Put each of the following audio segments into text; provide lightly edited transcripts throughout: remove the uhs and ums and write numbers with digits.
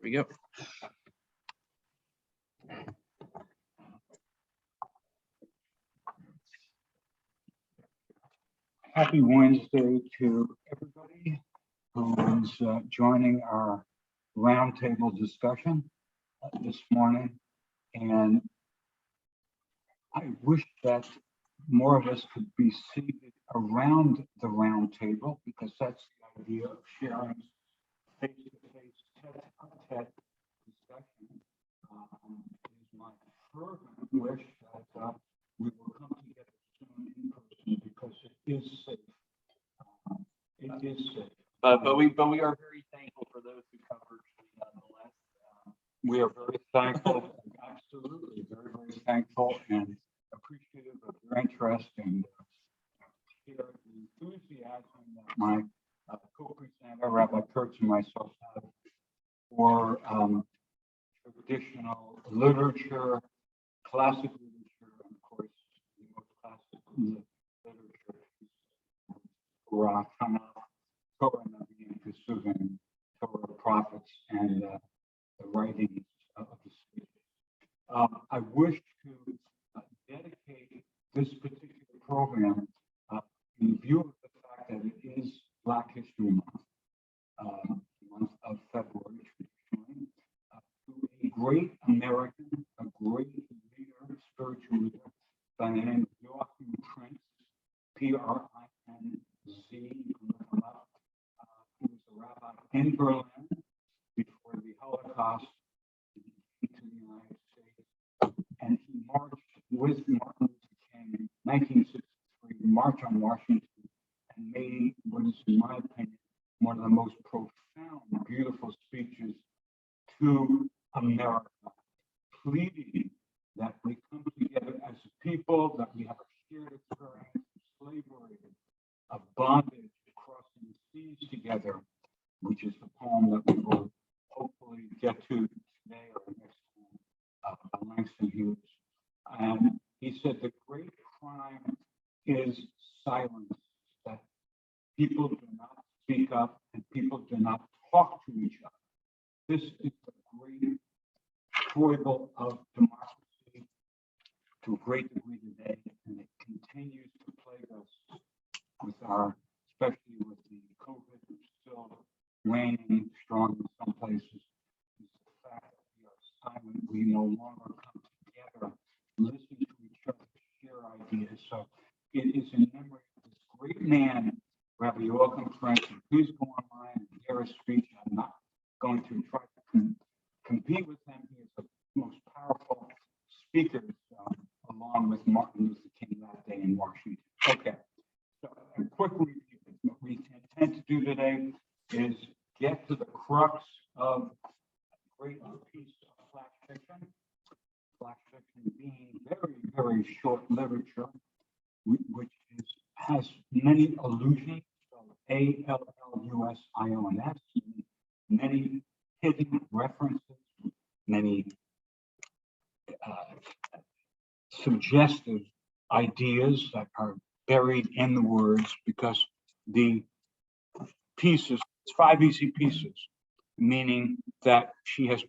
we go. Happy Wednesday to everybody who is joining our roundtable discussion this morning. And I wish that more of us could be seated around the round table, because that's the idea of sharing face-to-face, tete-a-tete discussion. It is my fervent wish that we will come together soon in person, because it is safe. It is safe. But we are very thankful for those who come virtually nonetheless. We are very thankful, absolutely, very, very thankful and appreciative of your interest and share the enthusiasm that my co-presenter, Rabbi Kurtz, and myself have for traditional literature, classic literature, and of course, the most classic literature for Torah, Navi, and Kesuvim, Torah prophets, and the writings of the scriptures. I wish to dedicate this particular program in view of the fact that it is Black History Month, month of February, traditionally, to a great American, a great leader, spiritual leader, by the name of Joachim Prince, P-R-I-N-Z. You can look him up. He was a rabbi in Berlin before the Holocaust. He came to the United States, and he marched with Martin Luther King in 1963, March on Washington, and made what is, in my opinion, one of the most profound, beautiful speeches to America, pleading that we come together as a people, that we have a shared experience of slavery, of bondage, crossing the seas together, which is the poem that we will hopefully get to today or next time, by Langston Hughes. And he said the great crime is silence, that people do not speak up and people do not talk to each other. This is the great foible of democracy to a great degree today, and it continues to plague us with our, especially with the COVID still reigning strong in some places, is the fact that we are silent. We no longer come together, listen to each other, share ideas. So it is in memory of this great man, Rabbi Joachim Prince. Please go online and hear his speech. I'm not going to try to compete with him. He is the most powerful speaker, along with Martin Luther King that day in Washington. Okay, so a quick review. What we intend to do today is get to the crux of a great piece of Black fiction. Black fiction being very, very short literature, which has many allusions, so A-L-L-U-S-I-O-N-S, many hidden references, many suggestive ideas that are buried in the words, because the pieces, it's 5 easy pieces, meaning that she has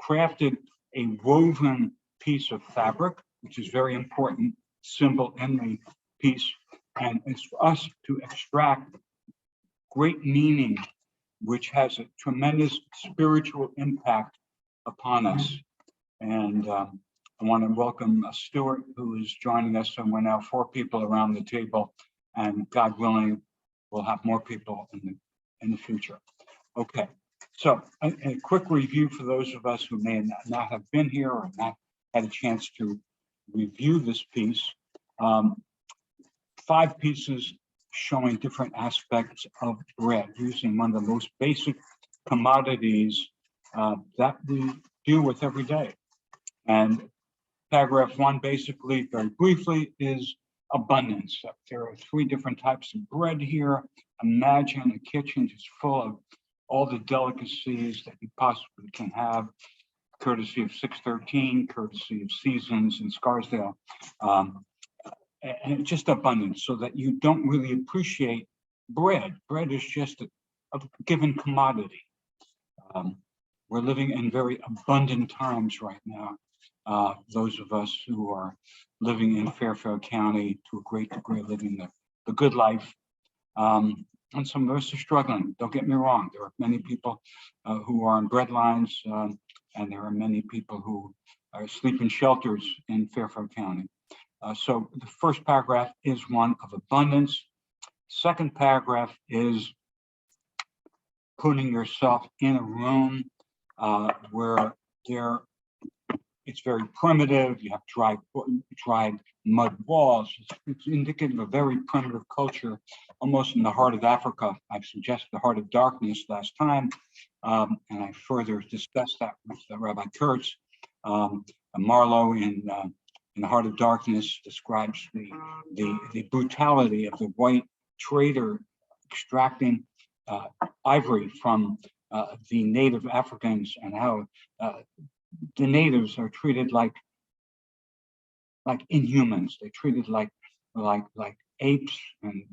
crafted a woven piece of fabric, which is very important symbol in the piece, and it's for us to extract great meaning, which has a tremendous spiritual impact upon us. And I want to welcome Stuart, who is joining us, and we're now 4 people around the table, and God willing, we'll have more people in the future. Okay, so a quick review for those of us who may not have been here or not had a chance to review this piece. 5 pieces showing different aspects of bread, using one of the most basic commodities that we deal with every day. And paragraph 1, basically, very briefly, is abundance. There are 3 different types of bread here. Imagine a kitchen just full of all the delicacies that you possibly can have, courtesy of 613, courtesy of Seasons in Scarsdale, and just abundance, so that you don't really appreciate bread. Bread is just a given commodity. we're living in very abundant times right now. Those of us who are living in Fairfield County to a great degree, living the good life. And some of us are struggling. Don't get me wrong. There are many people who are on breadlines, and there are many people who sleep in shelters in Fairfield County. So the first paragraph is one of abundance. Second paragraph is putting yourself in a room where it's very primitive. You have dry mud walls. It's indicative of a very primitive culture, almost in the heart of Africa. I've suggested the heart of darkness last time, and I further discussed that with Rabbi Kurtz. Marlowe in the heart of darkness describes the brutality of the white trader extracting ivory from the native Africans, and how the natives are treated like inhumans. They're treated like apes and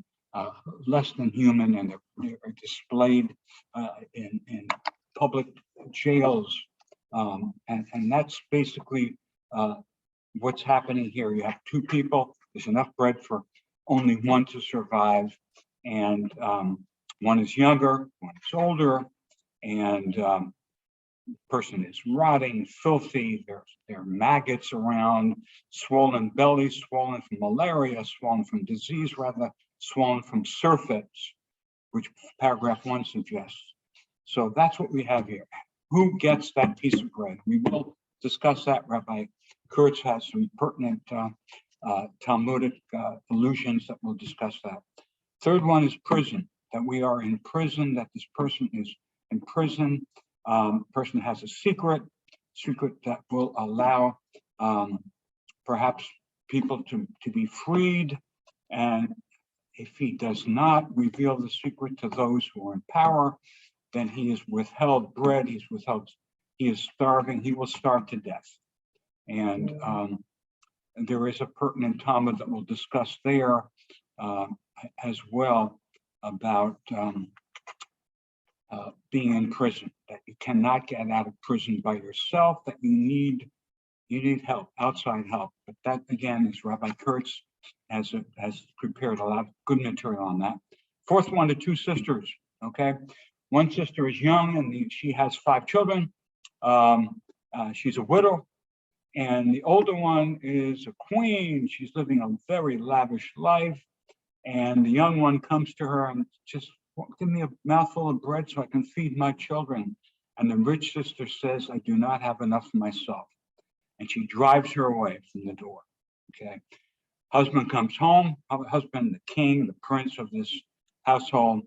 less than human, and they're displayed in public jails, and that's basically what's happening here. You have two people. There's enough bread for only one to survive, and one is younger, one is older, and person is rotting, filthy. There are maggots around, swollen belly, swollen from malaria, swollen from disease, rather, swollen from surfeits, which paragraph 1 suggests. So that's what we have here. Who gets that piece of bread? We will discuss that. Rabbi Kurtz has some pertinent Talmudic allusions that we'll discuss that. Third one is prison, that we are in prison, that this person is in prison. Person has a secret that will allow perhaps people to be freed. And if he does not reveal the secret to those who are in power, then he is withheld bread, he is starving, he will starve to death. And there is a pertinent Talmud that we'll discuss there as well about being in prison, that you cannot get out of prison by yourself, that you need help, outside help. But that again is Rabbi Kurtz has prepared a lot of good material on that. Fourth one, the two sisters. Okay, one sister is young and she has 5 children. She's a widow, and the older one is a queen. She's living a very lavish life, and the young one comes to her and just, give me a mouthful of bread so I can feed my children. And the rich sister says, I do not have enough for myself. And she drives her away from the door. Okay. Husband comes home, husband, the king, the prince of this household,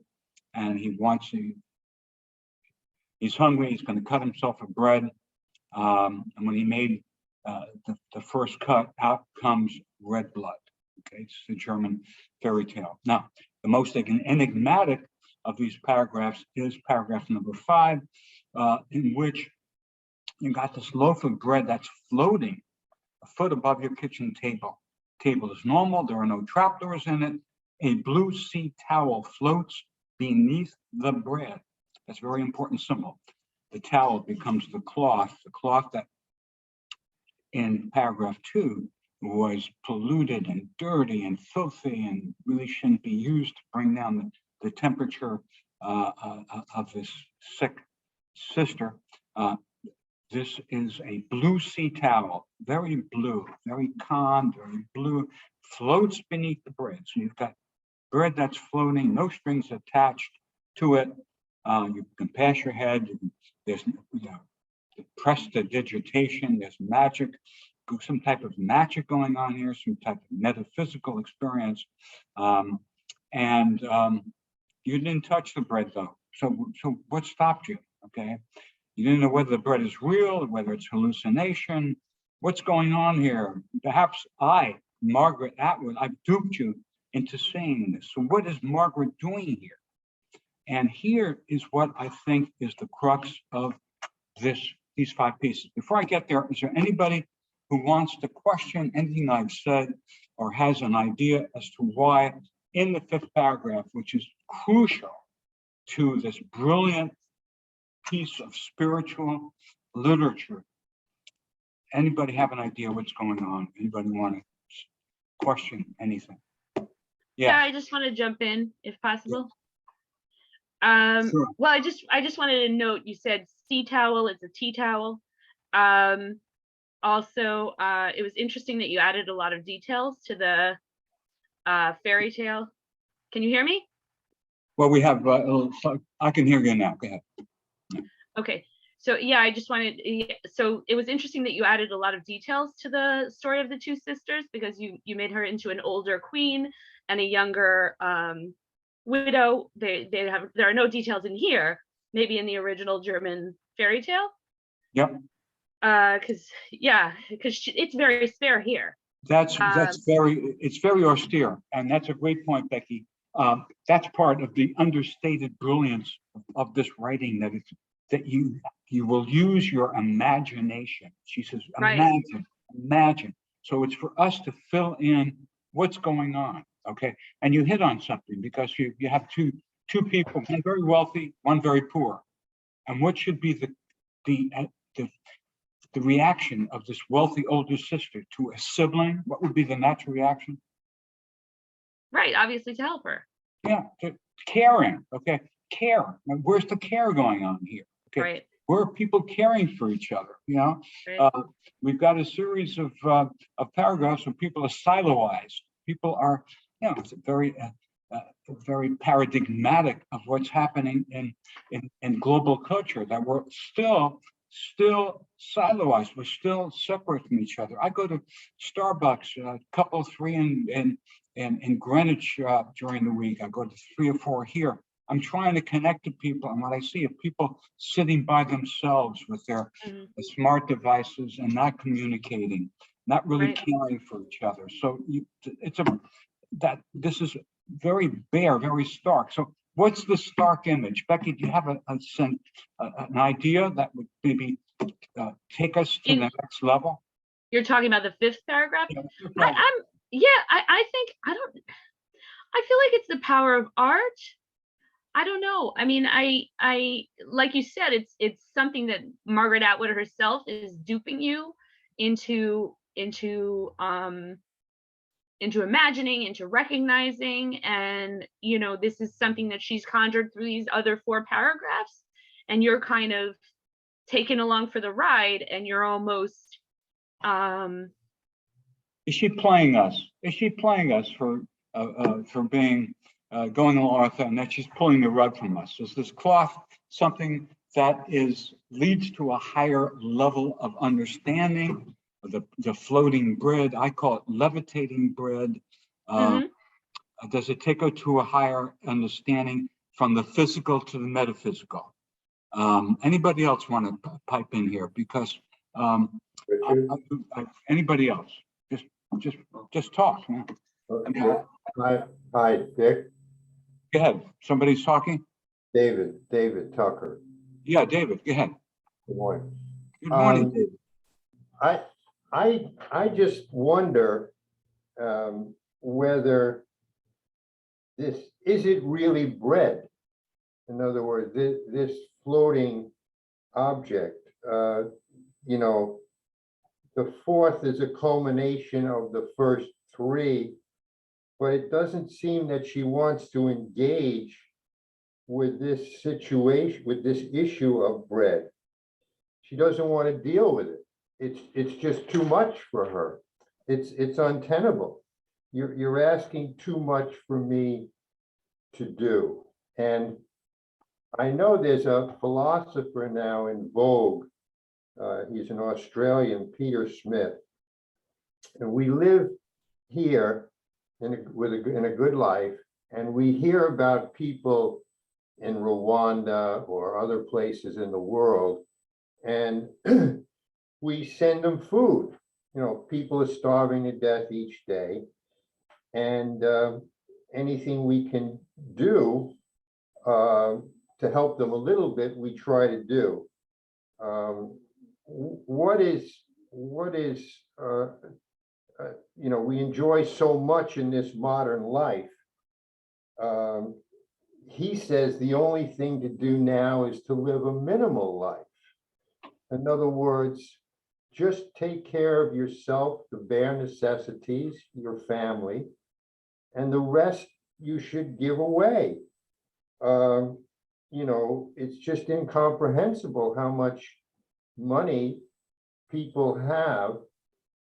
and he's hungry, he's going to cut himself a bread. And when he made the first cut, out comes red blood. Okay, it's the German fairy tale. Now, the most enigmatic of these paragraphs is paragraph number 5, in which you got this loaf of bread that's floating a foot above your kitchen table. Table is normal, there are no trapdoors in it. A blue sea towel floats beneath the bread. That's a very important symbol. The towel becomes the cloth that in paragraph 2 was polluted and dirty and filthy and really shouldn't be used to bring down the temperature of this sick sister. This is a blue sea towel, very blue, very calm, very blue, floats beneath the bread. So you've got bread that's floating, no strings attached to it. You can pass your head. There's prestidigitation. There's magic, some type of magic going on here, some type of metaphysical experience. You didn't touch the bread though. So what stopped you? Okay. You didn't know whether the bread is real, whether it's hallucination. What's going on here? Perhaps I, Margaret Atwood, I've duped you into saying this. So what is Margaret doing here? And here is what I think is the crux of these 5 pieces. Before I get there, is there anybody who wants to question anything I've said or has an idea as to why in the 5th paragraph, which is crucial to this brilliant piece of spiritual literature. Anybody have an idea what's going on? Anybody want to question anything? Yeah, I just want to jump in if possible. Sure. Well, I just wanted to note, you said sea towel, it's a tea towel. Also, it was interesting that you added a lot of details to the fairy tale. Can you hear me? Well, we have, I can hear you now. Go ahead. Okay. So yeah, I just wanted, so it was interesting that you added a lot of details to the story of the two sisters, because you made her into an older queen and a younger widow. There are no details in here, maybe in the original German fairy tale. Yep. Because it's very spare here. It's very austere, and that's a great point, Becky. That's part of the understated brilliance of this writing, that you will use your imagination. She says, imagine. So it's for us to fill in what's going on, okay? And you hit on something, because you have two people, one very wealthy, one very poor. And what should be the reaction of this wealthy older sister to a sibling? What would be the natural reaction? Right, obviously to help her. Yeah, caring, okay? Care. Now, where's the care going on here? Okay. Right. Where are people caring for each other? You know, right. We've got a series of paragraphs where people are siloized. People are, it's very paradigmatic of what's happening in global culture, that we're still siloized. We're still separate from each other. I go to Starbucks, three in Greenwich during the week. I go to 3 or 4 here. I'm trying to connect to people, and what I see are people sitting by themselves with their smart devices and not communicating, not really caring for each other. So this is very bare, very stark. So what's the stark image? Becky, do you have an idea that would maybe take us to the next level? You're talking about the 5th paragraph? Yeah, I think, I feel like it's the power of art. I don't know. I mean, I like you said, it's something that Margaret Atwood herself is duping you into imagining, into recognizing, and this is something that she's conjured through these other 4 paragraphs, and you're kind of taken along for the ride, and you're almost Is she playing us? Is she playing us for being going along with her, and that she's pulling the rug from us? Is this cloth something that leads to a higher level of understanding? The floating bread, I call it levitating bread. Does it take her to a higher understanding from the physical to the metaphysical? Anybody else want to pipe in here? Because anybody else? Just talk. Man. Okay. Hi, Dick. Go ahead. Somebody's talking? David Tucker. Yeah, David, go ahead. Good morning. Good morning, David. I just wonder whether is it really bread? In other words, this floating object, the 4th is a culmination of the first 3, but it doesn't seem that she wants to engage with this situation, with this issue of bread. She doesn't want to deal with it. It's just too much for her. It's untenable. You're asking too much for me to do. And I know there's a philosopher now in vogue. He's an Australian, Peter Smith. And we live here in a good life, and we hear about people in Rwanda or other places in the world, and we send them food. People are starving to death each day, and anything we can do to help them a little bit, we try to do. We enjoy so much in this modern life. he says the only thing to do now is to live a minimal life. In other words, just take care of yourself, the bare necessities, your family, and the rest you should give away. You know, it's just incomprehensible how much money people have,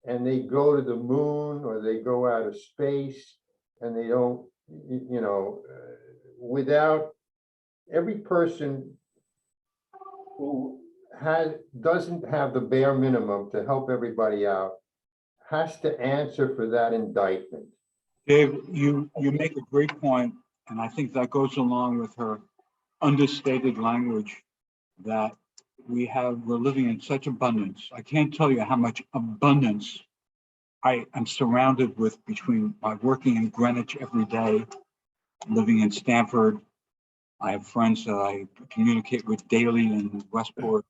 and they go to the moon or they go out of space, and they don't, you know, without every person who doesn't have the bare minimum to help everybody out has to answer for that indictment. Dave, you make a great point, and I think that goes along with her understated language that we're living in such abundance. I can't tell you how much abundance I am surrounded with between my working in Greenwich every day, living in Stamford. I have friends that I communicate with daily in Westport.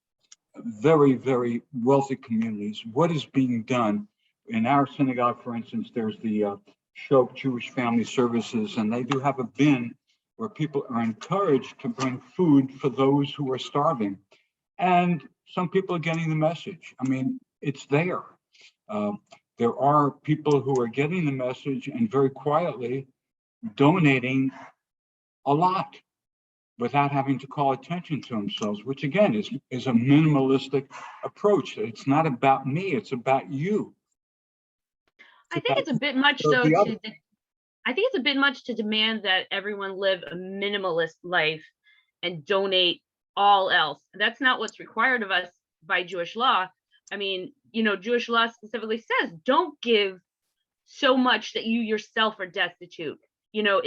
Very, very wealthy communities. What is being done in our synagogue, for instance, there's the Shoke Jewish Family Services, and they do have a bin where people are encouraged to bring food for those who are starving. And some people are getting the message. I mean, it's there. There are people who are getting the message and very quietly donating a lot without having to call attention to themselves, which again is a minimalistic approach. It's not about me, it's about you. I think it's a bit much though I think it's a bit much to demand that everyone live a minimalist life and donate all else. That's not what's required of us by Jewish law. I mean, you know, Jewish law specifically says don't give so much that you yourself are destitute. You know,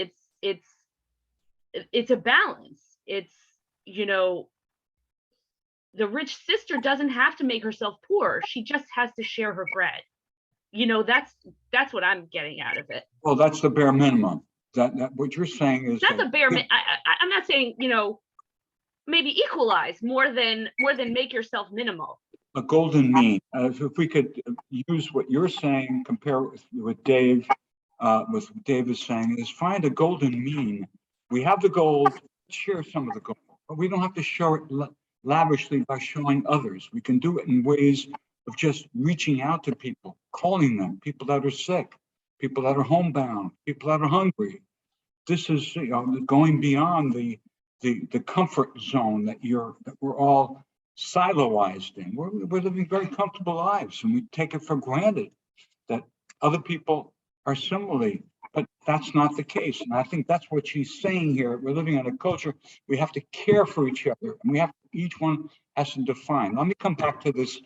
it's a balance. It's, you know, the rich sister doesn't have to make herself poor. She just has to share her bread. You know, that's what I'm getting out of it. Well, that's the bare minimum. That what you're saying is that's a bare minimum. I'm not saying, you know, maybe equalize more than make yourself minimal. A golden mean. If we could use what you're saying, compare it with Dave, with what Dave is saying, is find a golden mean. We have the gold, share some of the gold, but we don't have to show it lavishly by showing others. We can do it in ways of just reaching out to people, calling them, people that are sick, people that are homebound, people that are hungry. This is, you know, going beyond the comfort zone that we're all siloized in. We're living very comfortable lives, and we take it for granted that other people are similarly, but that's not the case. And I think that's what she's saying here. We're living in a culture, we have to care for each other, and each one has to define. Let me come back to this.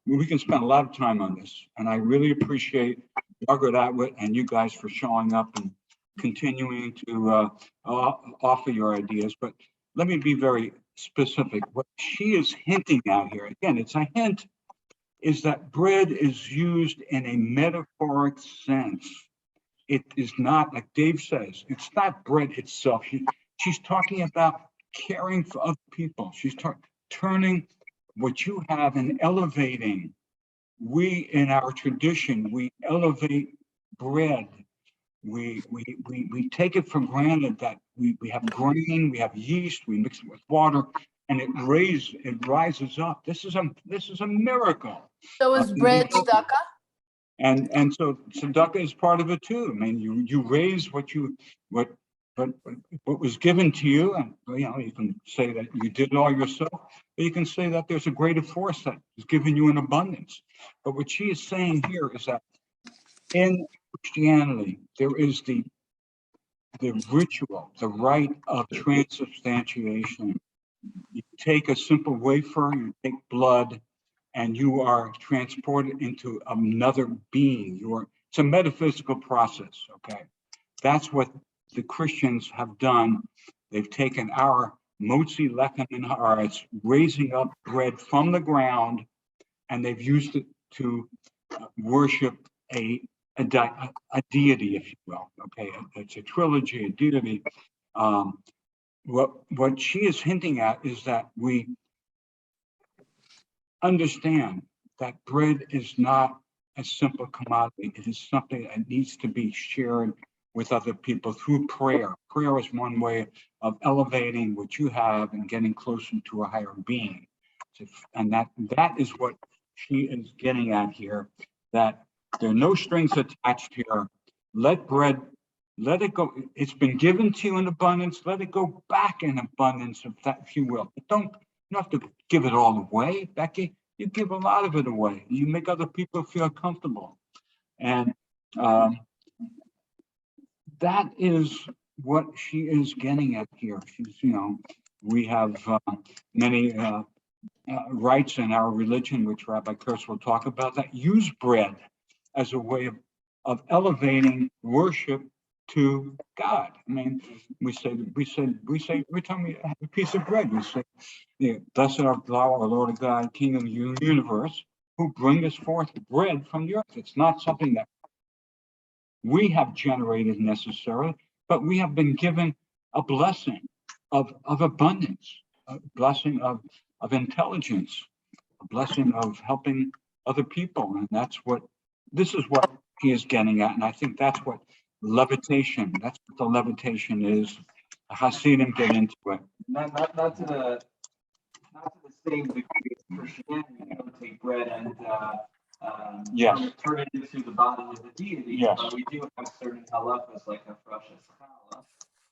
We can spend a lot of time on this, and I really appreciate Margaret Atwood and you guys for showing up and continuing to offer your ideas. But let me be very specific. What she is hinting at here, again, it's a hint, is that bread is used in a metaphoric sense. It is not, like Dave says, it's not bread itself. She's talking about caring for other people. She's turning what you have and elevating. We, in our tradition, we elevate bread. We take it for granted that we have grain, we have yeast, we mix it with water, and it rises up. This is a miracle. So is bread tzedakah? And so tzedakah is part of it too. I mean, you raise what was given to you, and you know, you can say that you did it all yourself, but you can say that there's a greater force that is giving you in abundance. But what she is saying here is that in Christianity, there is the ritual, the rite of transubstantiation. You take a simple wafer, you take blood, and you are transported into another being. It's a metaphysical process, okay? That's what the Christians have done. They've taken our motzi lechem in haaretz, raising up bread from the ground, and they've used it to worship a deity, if you will, okay? It's a trilogy, a deity. What she is hinting at is that we understand that bread is not a simple commodity. It is something that needs to be shared with other people through prayer. Prayer is one way of elevating what you have and getting closer to a higher being. And that is what she is getting at here, that there are no strings attached here. Let bread, let it go. It's been given to you in abundance. Let it go back in abundance, if you will. But you don't have to give it all away, Becky. You give a lot of it away. You make other people feel comfortable. And that is what she is getting at here. She's, we have many rites in our religion, which Rabbi Kurtz will talk about, that use bread as a way of elevating worship to God. I mean, we say every time we have a piece of bread, we say, blessed art thou, our Lord God, King of the universe, who bringeth forth bread from the earth. It's not something that we have generated necessarily, but we have been given a blessing of abundance, a blessing of intelligence, a blessing of helping other people. And this is what he is getting at. And I think that's what levitation, that's what the levitation is. Hasidim get into it. Not to the same degree as Christianity. You don't take bread and Yes. turn it into the body of the deity. Yes. But we do have certain halachas like a fresh challah,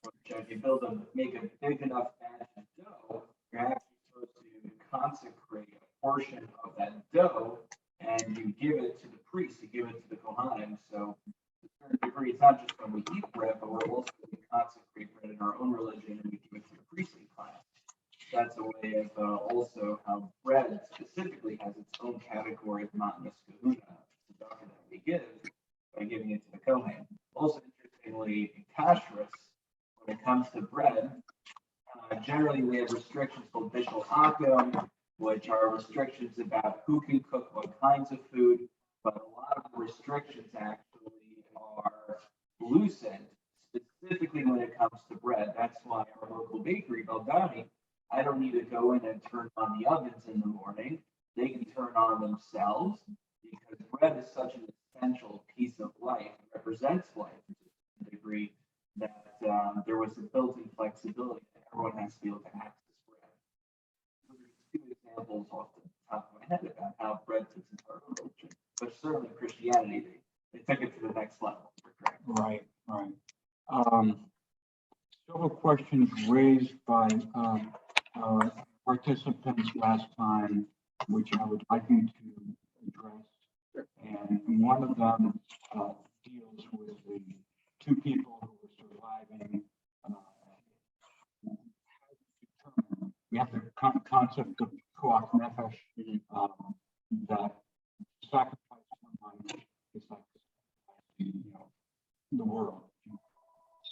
which if you make a big enough batch of dough, you're actually supposed to consecrate a portion of that dough and you give it to the priest, you give it to the kohanim. So to a certain degree, it's not just when we eat bread, but we're also going to consecrate bread in our own religion and we give it to the priestly class. That's a way of also how bread specifically has its own category of matnas kahuna, the tzedakah that we give by giving it to the kohen. Also, interestingly, in kashrus, when it comes to bread, generally we have restrictions called bishul akum, which are restrictions about who can cook what kinds of food, but a lot of the restrictions actually are loosened, specifically when it comes to bread. That's why our local bakery, Baldani, I don't need to go in and turn on the ovens in the morning. They can turn on themselves because bread is such an essential piece of life. It represents life to a degree that there was a built-in flexibility that everyone has to be able to access bread. So there's 2 examples off the top of my head about how bread fits into our religion. But certainly Christianity, they took it to the next level. Right. Several questions raised by participants last time, which I would like you to address. And one of them deals with the 2 people who were surviving. We have the concept of koach nefesh, that sacrifice someone is like the world.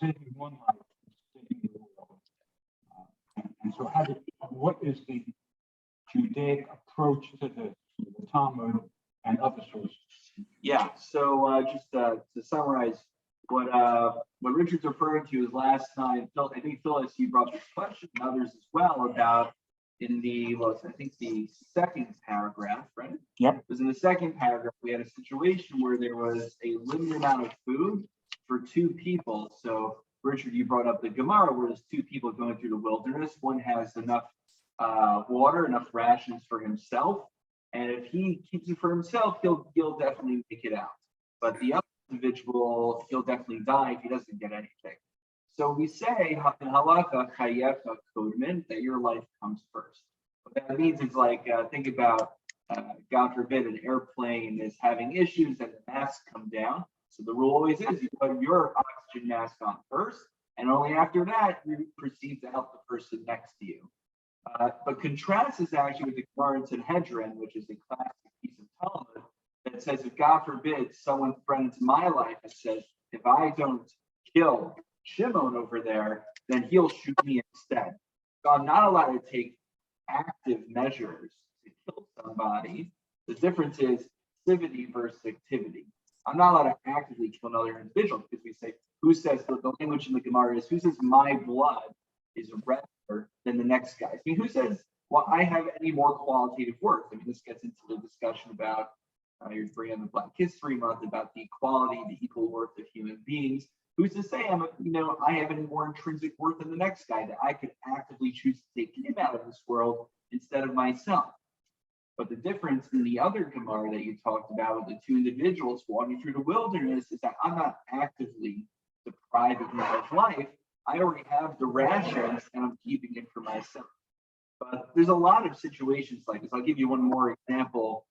Saving one life is saving the world. And so what is the Judaic approach to the Talmud and other sources? Yeah, so just to summarize, what Richard's referring to is last time, Phil, I think Phyllis, you brought this question, and others as well, about in the, I think the second paragraph, right? Yep. It was in the second paragraph, we had a situation where there was a limited amount of food for 2 people. So Richard, you brought up the Gemara where there's 2 people going through the wilderness. One has enough water, enough rations for himself. And if he keeps it for himself, he'll definitely make it out. But the other individual, he'll definitely die if he doesn't get anything. So we say in halakha chayecha kodmin, that your life comes first. What that means is like think about God forbid an airplane is having issues and the masks come down. So the rule always is you put your oxygen mask on first, and only after that you proceed to help the person next to you. But contrast this actually with the Gemara in Sanhedrin, which is a classic piece of Talmud that says, if God forbid someone threatens my life and says, if I don't kill Shimon over there, then he'll shoot me instead. So I'm not allowed to take active measures to kill somebody. The difference is passivity versus activity. I'm not allowed to actively kill another individual because we say, who says, the language in the Gemara is, who says my blood is redder than the next guy's? I mean, who says, well, I have any more qualitative worth? I mean, this gets into the discussion about, you're bringing the Black History Month, about the equality, the equal worth of human beings. who's to say I have any more intrinsic worth than the next guy, that I could actively choose to take him out of this world instead of myself? But the difference in the other Gemara that you talked about with the two individuals walking through the wilderness is that I'm not actively depriving him of life. I already have the rations and I'm keeping it for myself. But there's a lot of situations like this. I'll give you one more example,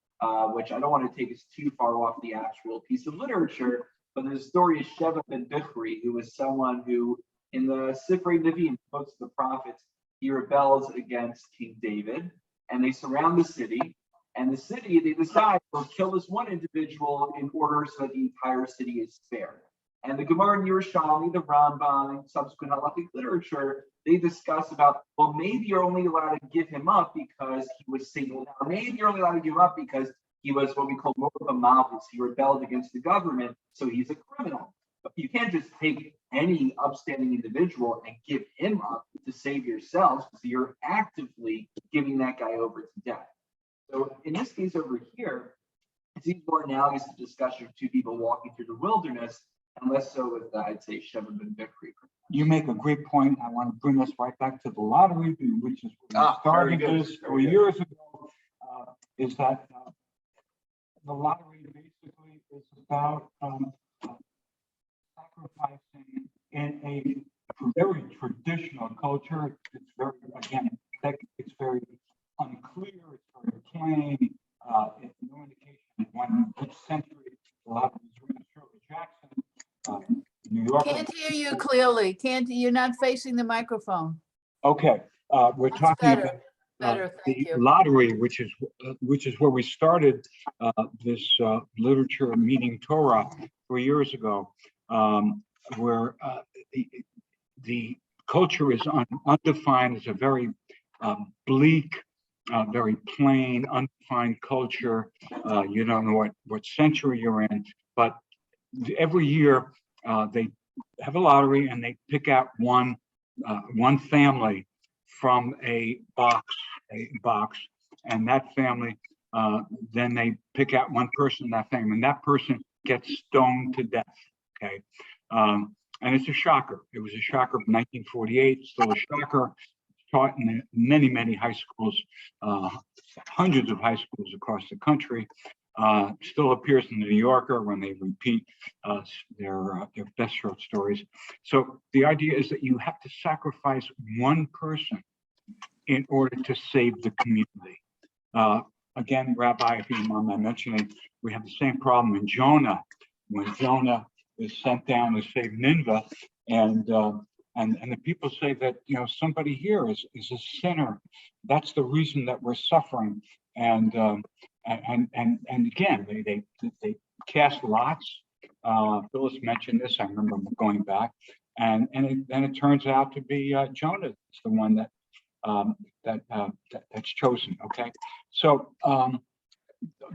which I don't want to take us too far off the actual piece of literature, but there's a story of Sheva ben Bichri, who was someone who, in the Sifrei Nevi'im, quotes the prophets, he rebels against King David, and they surround the city. And the city, they decide, we'll kill this one individual in order so that the entire city is spared. And the Gemara in Yerushalmi, the Rambam, and subsequent halakhic literature, they discuss about, well, maybe you're only allowed to give him up because he was singled out. Maybe you're only allowed to give him up because he was what we call Morva Malchus. He rebelled against the government, so he's a criminal. But you can't just take any upstanding individual and give him up to save yourselves, because you're actively giving that guy over to death. So in this case over here, it seems more analogous to the discussion of two people walking through the wilderness, and less so with, I'd say, Sheva ben Bichri. You make a great point. I want to bring us right back to the lottery, which is where we started this 3 years ago. Is that the lottery basically is about sacrificing in a very traditional culture. It's very, again, it's very unclear. It's very plain. It's no indication of which century the lottery is written. Shirley Jackson, New York. Can't hear you clearly. You're not facing the microphone. Okay, we're That's talking better. about Better, thank the you. lottery, which is where we started this literature meeting Torah 3 years ago, where the culture is undefined. It's a very bleak, very plain, undefined culture. You don't know what century you're in, but every year they have a lottery and they pick out one family from a box, and that family, then they pick out one person in that family, and that person gets stoned to death. Okay, and it's a shocker. It was a shocker of 1948. Still a shocker. Taught in many high schools, hundreds of high schools across the country. Still appears in the New Yorker when they repeat their best short stories. So the idea is that you have to sacrifice one person in order to save the community. Again, Rabbi, if you don't mind my mentioning, we have the same problem in Jonah, when Jonah is sent down to save Nineveh, and the people say that somebody here is a sinner. That's the reason that we're suffering. And again, they cast lots. Phyllis mentioned this. I remember going back, and it turns out to be Jonah. It's the one that's chosen. Okay, so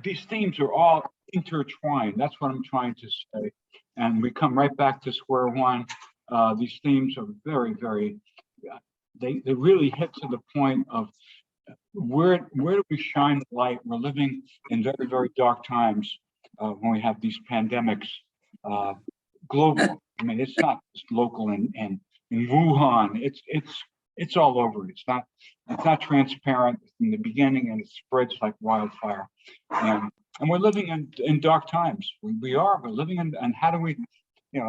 these themes are all intertwined. That's what I'm trying to say. And we come right back to square one. These themes are very, they really hit to the point of where do we shine the light? We're living in very dark times when we have these pandemics, global. I mean, it's not just local in Wuhan. It's all over. It's not transparent in the beginning, and it spreads like wildfire. And we're living in dark times. We're living in, and how do we,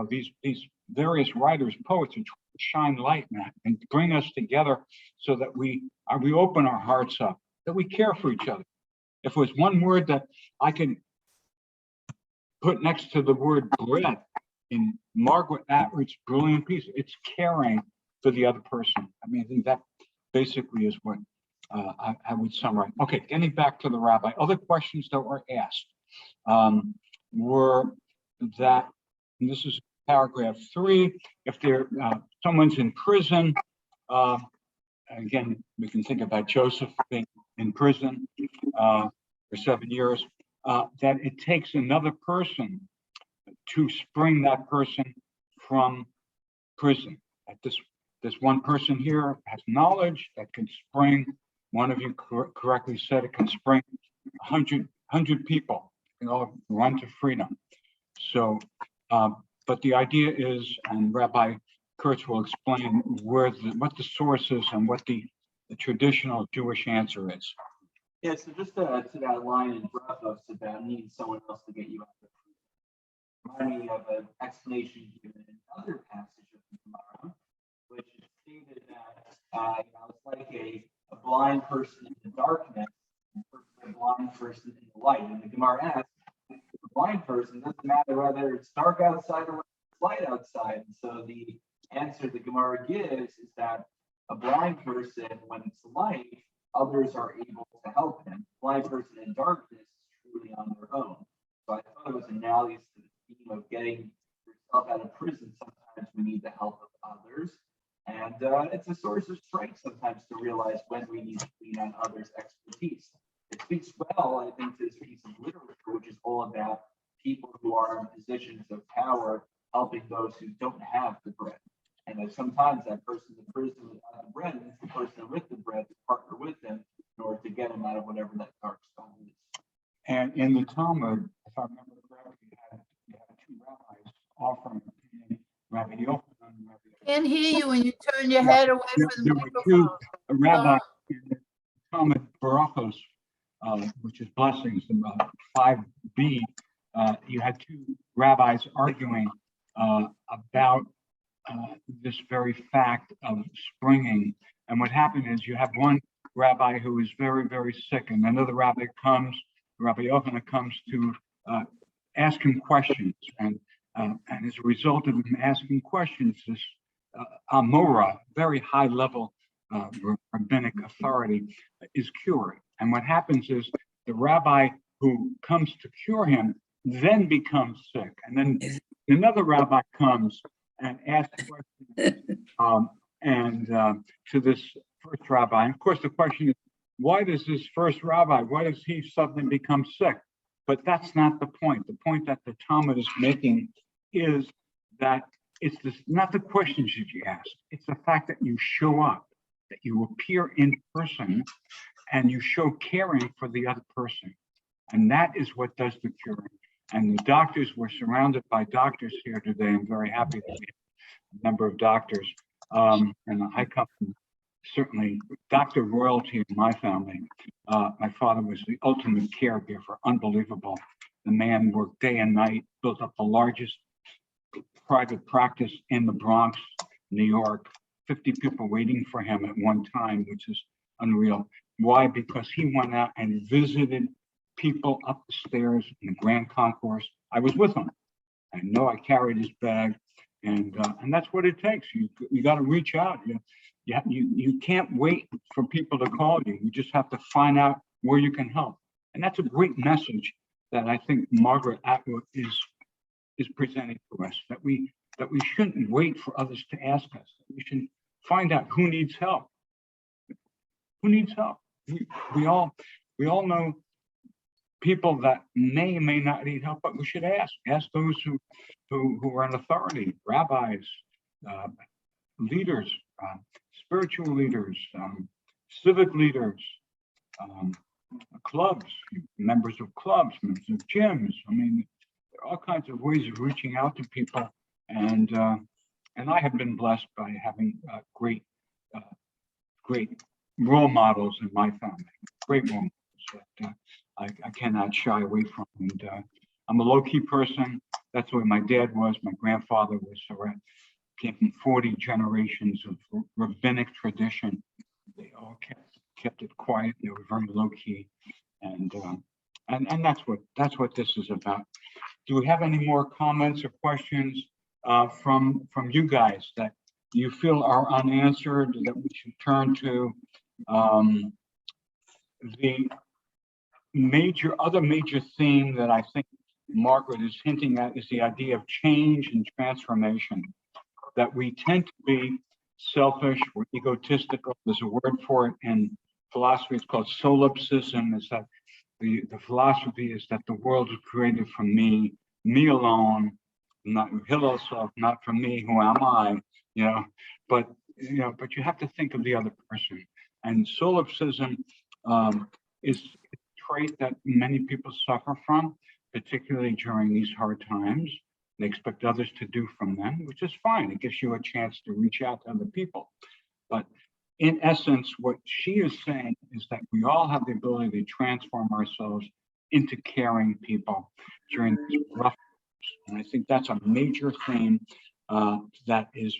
these various writers, poets, and shine light and bring us together so that we open our hearts up, that we care for each other. If there's one word that I can put next to the word bread in Margaret Atwood's brilliant piece, it's caring for the other person. I mean, I think that basically is what I would summarize. Okay, getting back to the rabbi, other questions that were asked were that, and this is paragraph 3, if someone's in prison, again, we can think about Joseph being in prison for 7 years, that it takes another person to spring that person from prison. That this one person here has knowledge that can spring, one of you correctly said, it can spring 100 people, all run to freedom. So but the idea is, and Rabbi Kurtz will explain what the source is and what the traditional Jewish answer is. Yeah, so just to that line in Brachos about needing someone else to get you out of the remind me of an explanation given in another passage of the Gemara, which stated that it's like a blind person in the darkness versus a blind person in the light. And the Gemara asks, the blind person doesn't matter whether it's dark outside or it's light outside. And so the answer the Gemara gives is that a blind person, when it's light, others are able to help him. A blind person in darkness is truly on their own. So I thought it was analogous to the theme of getting yourself out of prison. Sometimes we need the help of others. And it's a source of strength sometimes to realize when we need to lean on others' expertise. It speaks well, I think, to this piece of literature, which is all about people who are in positions of power helping those who don't have the bread. And that sometimes that person in prison without the bread is the person with the bread to partner with them in order to get him out of whatever that dark spot is. And in the Talmud, if I remember correctly, you had two rabbis offering opinion, Rabbi Yochanan and Rabbi. Can't hear you when you turn your head away from the There were two microphone. rabbis in the Talmud Barachos, which is blessings, 5b. You had two rabbis arguing about this very fact of springing. And what happened is you have one rabbi who is very, very sick, and another rabbi Rabbi Yochanan comes to ask him questions. And as a result of him asking questions, this Amora, very high level rabbinic authority, is cured. And what happens is the rabbi who comes to cure him then becomes sick. And then another rabbi comes and asks questions to this first rabbi. And of course, the question is, why does this first rabbi, why does he suddenly become sick? But that's not the point. The point that the Talmud is making is that it's not the questions that you ask. It's the fact that you show up, that you appear in person, and you show caring for the other person. And that is what does the curing. And the doctors, were surrounded by doctors here today. I'm very happy to be a number of doctors. And I come from certainly doctor royalty in my family. My father was the ultimate caregiver, unbelievable. The man worked day and night, built up the largest private practice in the Bronx, New York, 50 people waiting for him at one time, which is unreal. Why? Because he went out and visited people up the stairs in the Grand Concourse. I was with him. I know I carried his bag, and that's what it takes. You got to reach out. You can't wait for people to call you. You just have to find out where you can help. And that's a great message that I think Margaret Atwood is presenting to us, that we shouldn't wait for others to ask us. We should find out who needs help. Who needs help? We all know people that may or may not need help, but we should ask. Ask those who are in authority, rabbis, leaders, spiritual leaders, civic leaders, clubs, members of clubs, members of gyms. I mean, there are all kinds of ways of reaching out to people, and I have been blessed by having great role models in my family. Great role models that I cannot shy away from. And I'm a low-key person. That's the way my dad was. My grandfather was. Came from 40 generations of rabbinic tradition. They all kept it quiet. They were very low-key, and that's what this is about. Do we have any more comments or questions from you guys that you feel are unanswered, that we should turn to? The other major theme that I think Margaret is hinting at is the idea of change and transformation. That we tend to be selfish, we're egotistical. There's a word for it in philosophy. It's called solipsism. Is that the philosophy is that the world is created for me alone, not Hillelsoph, not for me. Who am I? But you have to think of the other person. And solipsism is a trait that many people suffer from, particularly during these hard times. They expect others to do from them, which is fine. It gives you a chance to reach out to other people. But in essence, what she is saying is that we all have the ability to transform ourselves into caring people during these rough times. And I think that's a major theme that is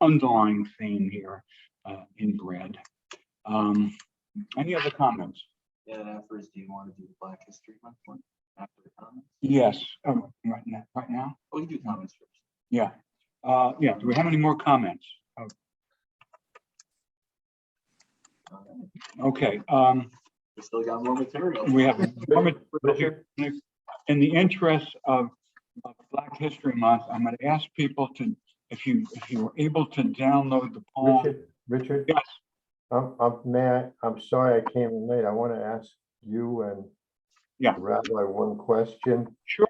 underlying theme here in Brad. Any other comments? Yeah, and first, do you want to do the Black History Month one after the comments? Yes. Right now? Oh, you do comments first. Yeah. Yeah. Do we have any more comments? Okay. We still got more material. We have more material. In the interest of Black History Month, I'm going to ask people to, if you were able to download the poem. Richard, Yes. I'm sorry I came in late. I want to ask you and Rabbi one question. Sure.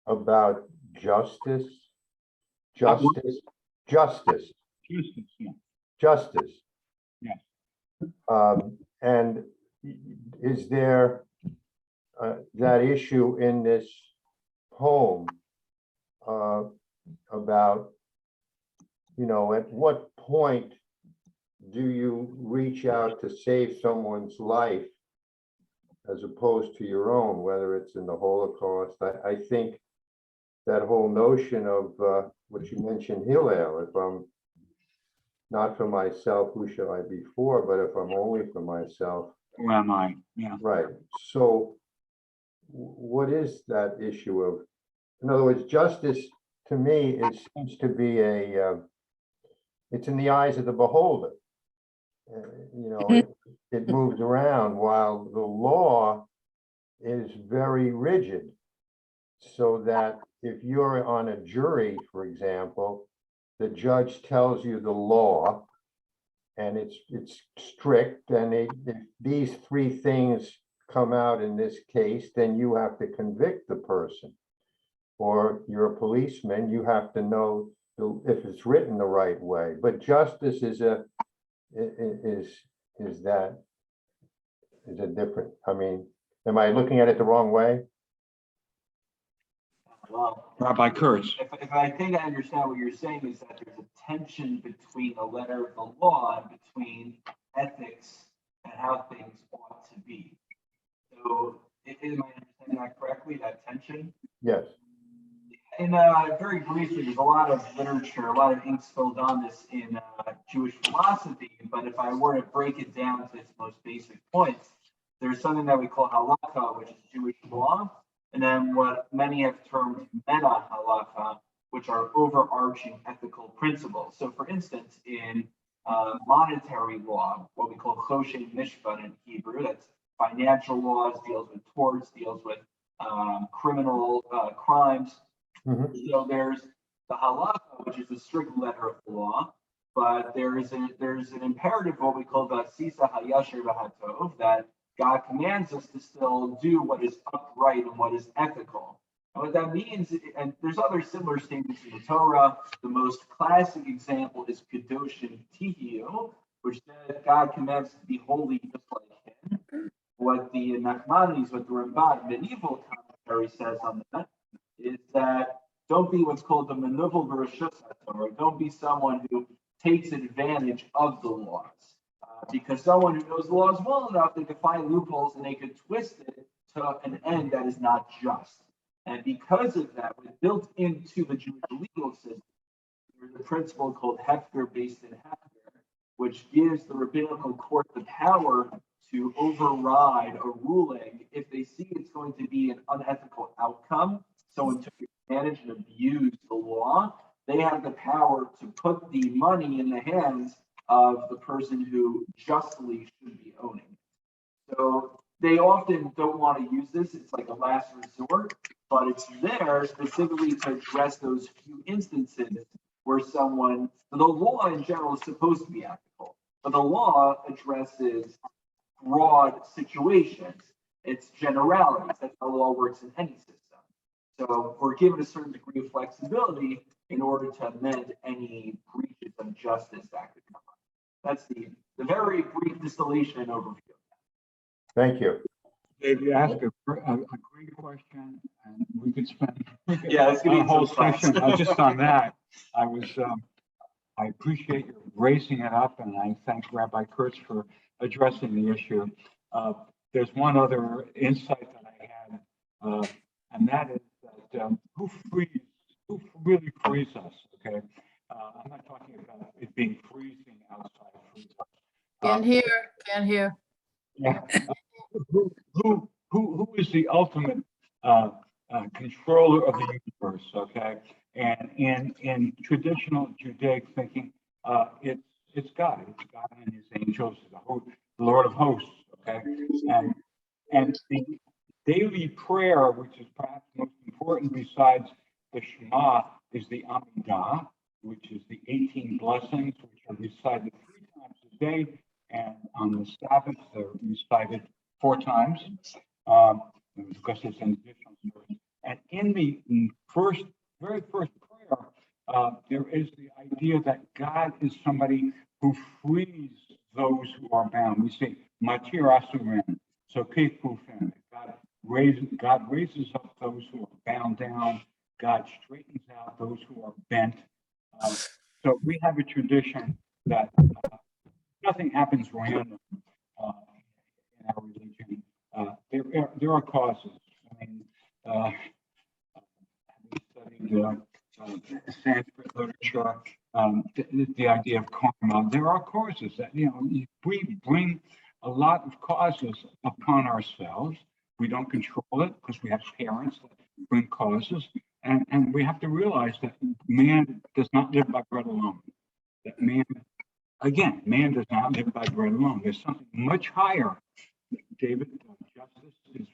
About justice. Yeah. And is there that issue in this poem about, at what point do you reach out to save someone's life as opposed to your own, whether it's in the Holocaust? I think that whole notion of what you mentioned, Hillel, if I'm not for myself, who shall I be for? But if I'm only for myself, who am I? Yeah. Right. So what is that issue of, in other words, justice to me, it seems to be it's in the eyes of the beholder. It moves around while the law is very rigid. So that if you're on a jury, for example, the judge tells you the law and it's strict, and if these three things come out in this case, then you have to convict the person. Or you're a policeman, you have to know if it's written the right way. But justice is a different, I mean, am I looking at it the wrong way? Well, Rabbi Kurtz. if I think I understand what you're saying is that there's a tension between the letter of the law and between ethics and how things ought to be. So, am I understanding that correctly, that tension? Yes. And very briefly, there's a lot of literature, a lot of ink spilled on this in Jewish philosophy, but if I were to break it down to its most basic points, there's something that we call halakha, which is Jewish law, and then what many have termed meta halakha, which are overarching ethical principles. So for instance, in monetary law, what we call choshen mishpat in Hebrew, that's financial laws, deals with torts, deals with criminal crimes. Mm-hmm. So there's the halakha, which is the strict letter of the law, but there's an imperative, what we call the sisa hayasher v'hatov, that God commands us to still do what is upright and what is ethical. And what that means, and there's other similar statements in the Torah. The most classic example is Kedoshim Tihiyu, which says God commands us to be holy just like Him. What the Nachmanides, what the Ramban medieval commentary says on that is that don't be what's called the menuvel b'reshus HaTorah. Don't be someone who takes advantage of the laws. Because someone who knows the laws well enough, they could find loopholes and they could twist it to an end that is not just. And because of that, was built into the Jewish legal system, there's a principle called hefker based in hefker, which gives the rabbinical court the power to override a ruling if they see it's going to be an unethical outcome. Someone took advantage and abused the law. They have the power to put the money in the hands of the person who justly should be owning it. So they often don't want to use this. It's like a last resort, but it's there specifically to address those few instances where the law in general is supposed to be ethical, but the law addresses broad situations. It's generalities. That's how law works in any system. So we're given a certain degree of flexibility in order to amend any breaches of justice that could come up. That's the very brief distillation and overview. Thank you. Dave, you asked a great question, and we could spend Yeah, it's gonna a be whole so fast. session just on that. I appreciate you raising it up, and I thank Rabbi Kurtz for addressing the issue. There's one other insight that I had, and that is that who really frees us? Okay, I'm not talking about it being freezing outside. Can't hear. Yeah. Who is the ultimate controller of the universe? Okay, and in traditional Judaic thinking, it's God. It's God and His angels, the Lord of hosts. Okay, and the daily prayer, which is perhaps most important besides the Shema, is the Amidah, which is the 18 blessings, which are recited 3 times a day, and on the Sabbath they're recited 4 times, because it's an additional service. And in the very first prayer, there is the idea that God is somebody who frees those who are bound. We say, Matir Asurim, so Kefufim. God raises up those who are bound down. God straightens out those who are bent. So we have a tradition that nothing happens random in our religion. There are causes. I mean, we studied Sanskrit literature, the idea of karma. There are causes that, we bring a lot of causes upon ourselves. We don't control it because we have parents that bring causes. And we have to realize that man does not live by bread alone. That man does not live by bread alone. There's something much higher. David, justice is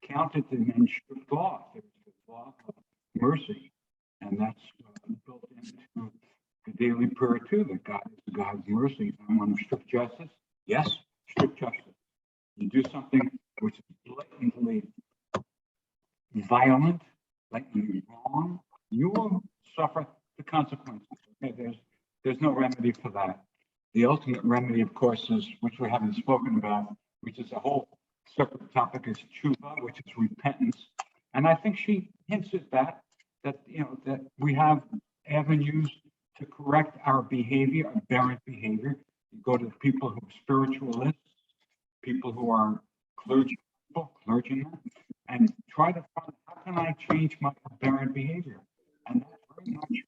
counted in men's strict law. There's the law of mercy. And that's built into the daily prayer too, that God is the God of mercy. If I want strict justice, yes, strict justice. You do something which is blatantly violent, blatantly wrong, you will suffer the consequences. Okay? There's no remedy for that. The ultimate remedy, of course, is, which we haven't spoken about, which is a whole separate topic, is tshuva, which is repentance. And I think she hints at that we have avenues to correct our behavior, aberrant behavior. You go to people who are spiritualists, people who are clergymen, and try to find, how can I change my aberrant behavior? And that's very much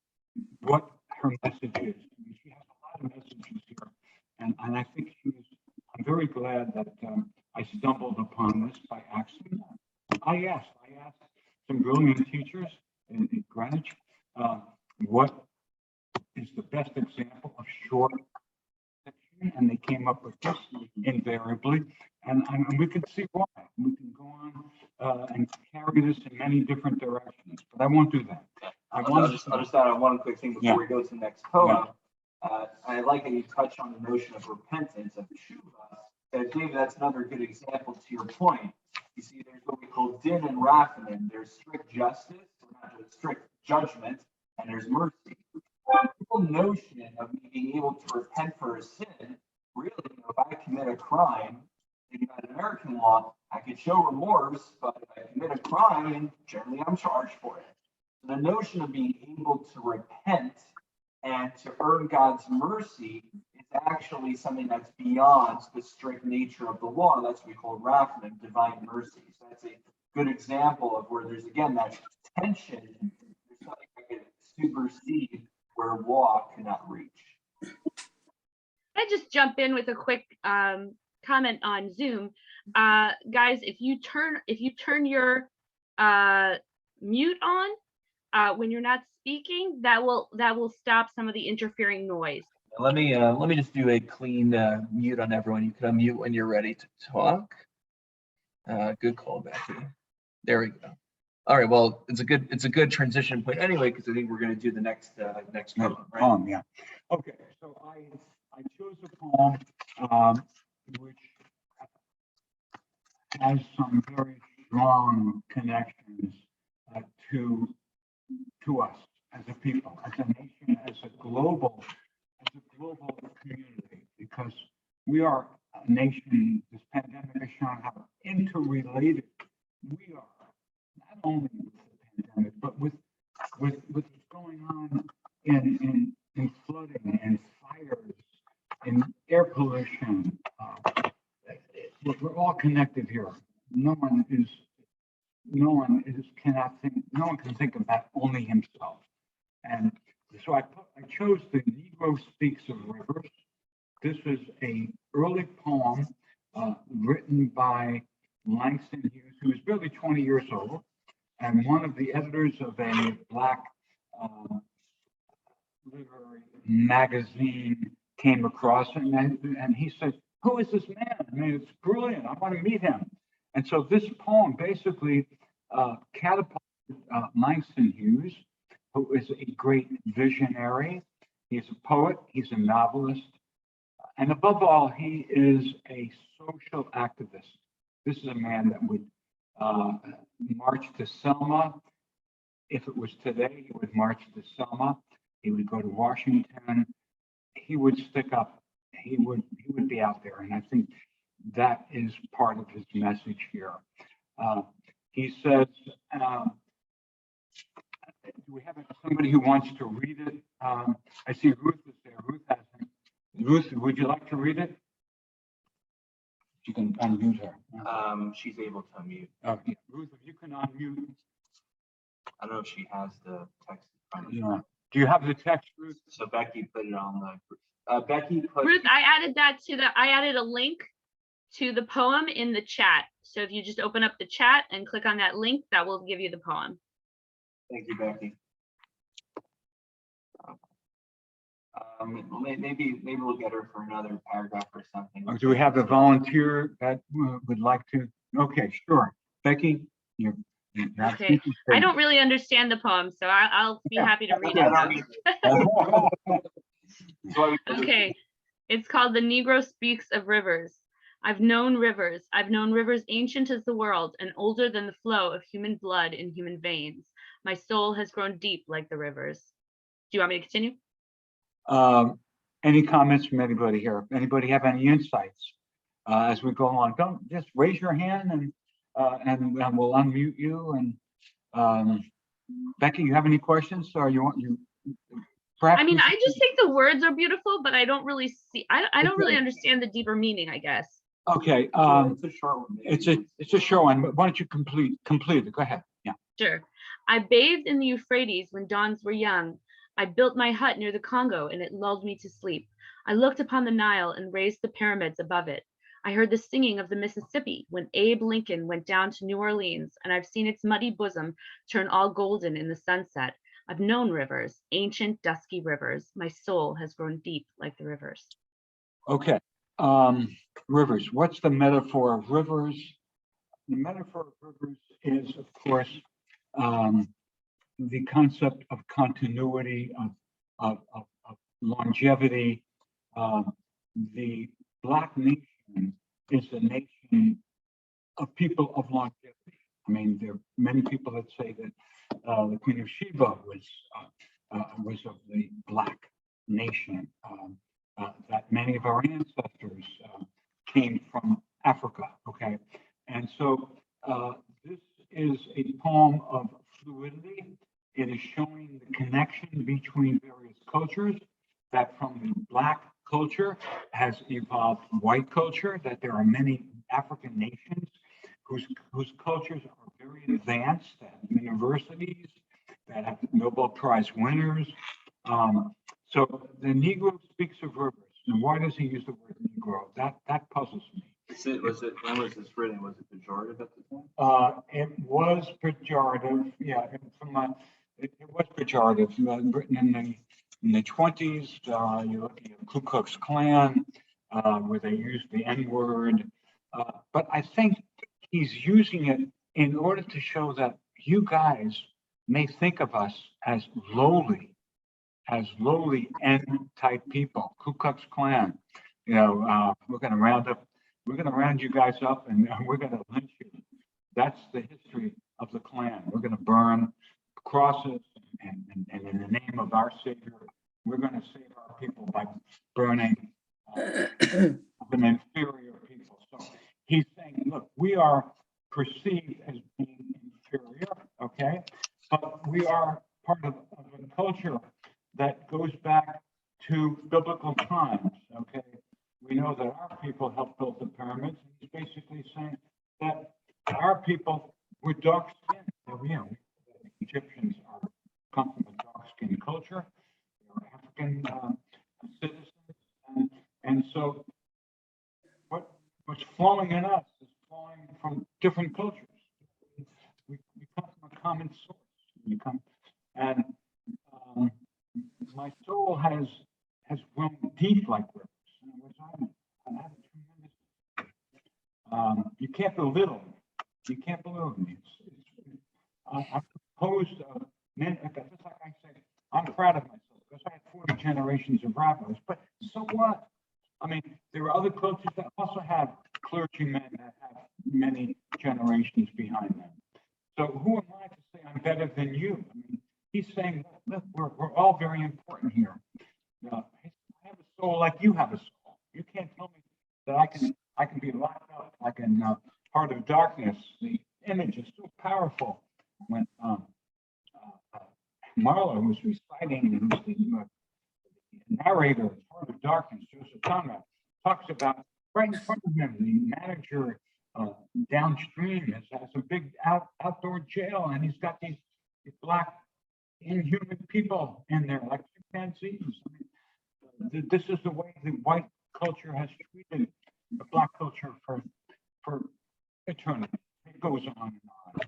what her message is. I mean, she has a lot of messages here, and I think I'm very glad that I stumbled upon this by accident. I asked some brilliant teachers in Greenwich, what is the best example of short section, and they came up with this invariably, and we can see why. We can go on and carry this in many different directions, but I won't do that. I'll just add on one quick thing before we go to the next poem. I like that you touch on the notion of repentance, of tshuva. David, that's another good example to your point. You see, there's what we call din and rachamim. There's strict justice, strict judgment, and there's mercy. The whole notion of me being able to repent for a sin, really, if I commit a crime, in American law, I could show remorse, but if I commit a crime, and generally I'm charged for it. So the notion of being able to repent and to earn God's mercy is actually something that's beyond the strict nature of the law. That's what we call rachamim, divine mercy. So that's a good example of where there's, again, that tension. There's something that can supersede where law cannot reach. I just jump in with a quick comment on Zoom. Guys, if you turn your mute on when you're not speaking, that will stop some of the interfering noise. Let me just do a clean mute on everyone. You can unmute when you're ready to talk. Good call, Becky. There we go. All right. Well, it's a good transition point anyway, because I think we're going to do the next poem, right? Poem, yeah. Okay. So I chose a poem which has some very strong connections to us as a people, as a nation, as a global community, because we are nation, this pandemic has shown how interrelated we are, not only with the pandemic, but with what's going on in flooding and fires, in air pollution. We're all connected here. No one can think about only himself. And so I chose the Negro Speaks of Rivers. This is an early poem written by Langston Hughes, who is barely 20 years old, and one of the editors of a Black literary magazine came across him, and he said, "Who is this man? I mean, it's brilliant. I want to meet him." And so this poem basically catapulted Langston Hughes, who is a great visionary. He's a poet, he's a novelist, and above all, he is a social activist. This is a man that would march to Selma. If it was today, he would march to Selma. He would go to Washington. He would stick up. He would be out there, and I think that is part of his message here. He says, do we have somebody who wants to read it? I see Ruth is there. Ruth hasn't. Ruth, would you like to read it? You can unmute her. She's able to unmute. Okay. Ruth, if you can unmute. I don't know if she has the text in front of her. Yeah. Do you have the text, Ruth? So Becky put it on the, Becky put. Ruth, I added a link to the poem in the chat. So if you just open up the chat and click on that link, that will give you the poem. Thank you, Becky. Maybe we'll get her for another paragraph or something. Do we have a volunteer that would like to? Okay, sure. Becky, you're. Okay. I don't really understand the poem, so I'll be happy to read it. Okay. It's called The Negro Speaks of Rivers. I've known rivers. I've known rivers ancient as the world and older than the flow of human blood in human veins. My soul has grown deep like the rivers. Do you want me to continue? Any comments from anybody here? Anybody have any insights as we go along? Don't just raise your hand and we'll unmute you. And Becky, you have any questions? Or you want you? Perhaps I mean, I just think the words are beautiful, but I don't really see. I don't really understand the deeper meaning, I guess. Okay. It's a short one. It's a short one. Why don't you complete it? Go ahead. Yeah. Sure. I bathed in the Euphrates when dawns were young. I built my hut near the Congo and it lulled me to sleep. I looked upon the Nile and raised the pyramids above it. I heard the singing of the Mississippi when Abe Lincoln went down to New Orleans, and I've seen its muddy bosom turn all golden in the sunset. I've known rivers, ancient dusky rivers. My soul has grown deep like the rivers. Okay. Rivers. What's the metaphor of rivers? The metaphor of rivers is, of course, the concept of continuity, of longevity. The Black nation is a nation of people of longevity. I mean, there are many people that say that the Queen of Sheba was of the Black nation, that many of our ancestors came from Africa, okay? And so this is a poem of fluidity. It is showing the connection between various cultures, that from the Black culture has evolved white culture, that there are many African nations whose cultures are very advanced, that have universities, that have Nobel Prize winners. So the Negro speaks of rivers. And why does he use the word Negro? That puzzles me. When was this written? Was it pejorative at the time? It was pejorative. Yeah, it was pejorative. Written in the 20s. You're looking at Ku Klux Klan, where they used the N-word. But I think he's using it in order to show that you guys may think of us as lowly N-type people. Ku Klux Klan. You know, we're going to round you guys up, and we're going to lynch you. That's the history of the Klan. We're going to burn crosses, and in the name of our Savior, we're going to save our people by burning an inferior look, we are perceived as being inferior, okay? But we are part of a culture that goes back to biblical times, okay? We know that our people helped build the pyramids. He's basically saying that our people were dark skinned. The Egyptians come from a dark skinned culture. They were African citizens. And so what's flowing in us is flowing from different cultures. We come from a common source. And my soul has grown deep like rivers. I have a tremendous. You can't belittle me. You can't belittle me. I'm composed of men. Just like I say, I'm proud of myself because I had 40 generations of rabbis. But so what? I mean, there are other cultures that also have clergymen that have many generations behind them. So who am I to say I'm better than you? I mean, he's saying, look, we're all very important here. I have a soul like you have a soul. You can't tell me that I can be locked up like in heart of darkness. The image is so powerful. When Marlowe was reciting, the narrator of Heart of Darkness, Joseph Conrad, talks about right in front of him, the manager downstream has a big outdoor jail, and he's got these black inhuman people in there, like chimpanzees. I mean, this is the way the white culture has treated the black culture for eternity. It goes on and on.